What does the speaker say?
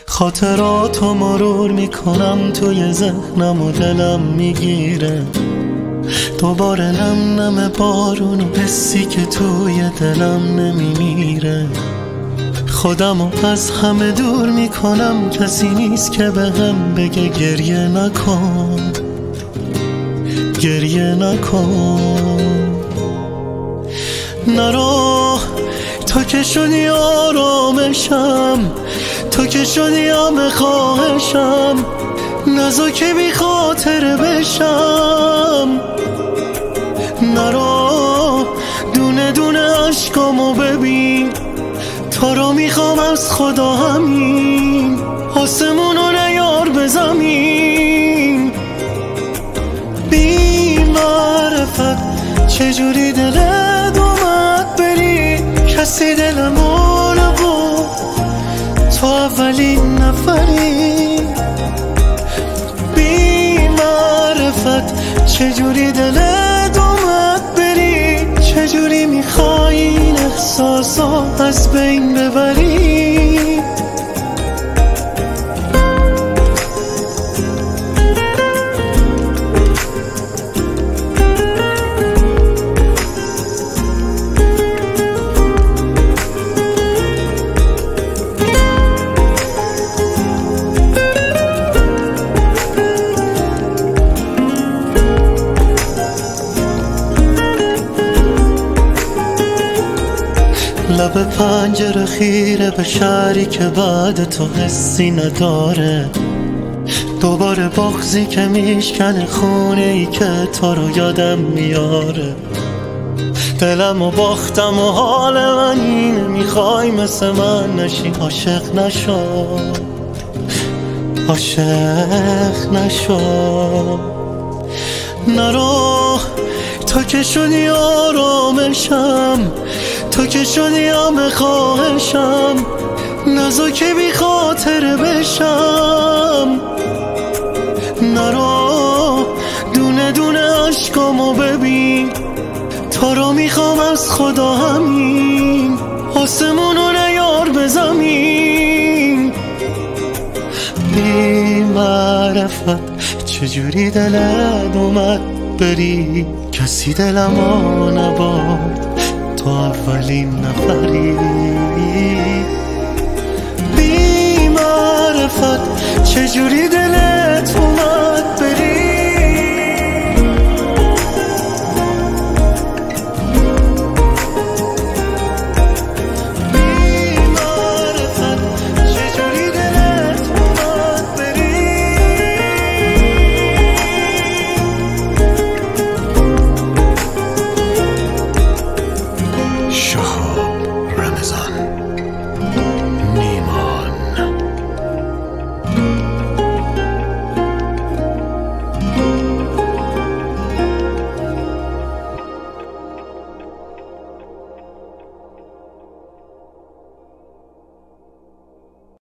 خاطراتو مرور میکنم توی ذهنم و دلم میگیره دوباره نم نم بارون و حسی که توی دلم نمیمیره. خودمو از همه دور میکنم، کسی نیست که بهم بگه گریه نکن، گریه نکن. نرو تو که شدی آرامشم، تو که شدی همه خواهشم، نزا که بی خاطر بشم. نرو دونه دونه عشقامو ببین، تو رو میخوام از خدا همین، آسمونو نیار به زمین. بی معرفت چجوری دلت اومد بری، کسی دلمو نبود، تو اولین نفری. بی معرفت چجوری دلت اومد بری، چجوری میخوای این احساسا از بین ببری. لب پنجره خیره به شهری که بعد تو حسی نداره، دوباره بغضی که میشکنه خونه ای که تو رو یادم میاره. دلم و باختم و حال من اینه، میخوای مثل من نشی، عاشق نشو، عاشق نشو. نرو تو که شدی آرامشم، تو که شدی همه خواهشم، نزا که بی خاطر بشم. نرو دونه دونه عشقامو ببین، تو رو میخوام از خدا همین، آسمونو نیار به زمین. بی معرفت چجوری دلت اومد بری، کسی دلمو نبرد، تو اولین نفری. بی معرفت چجوری دلت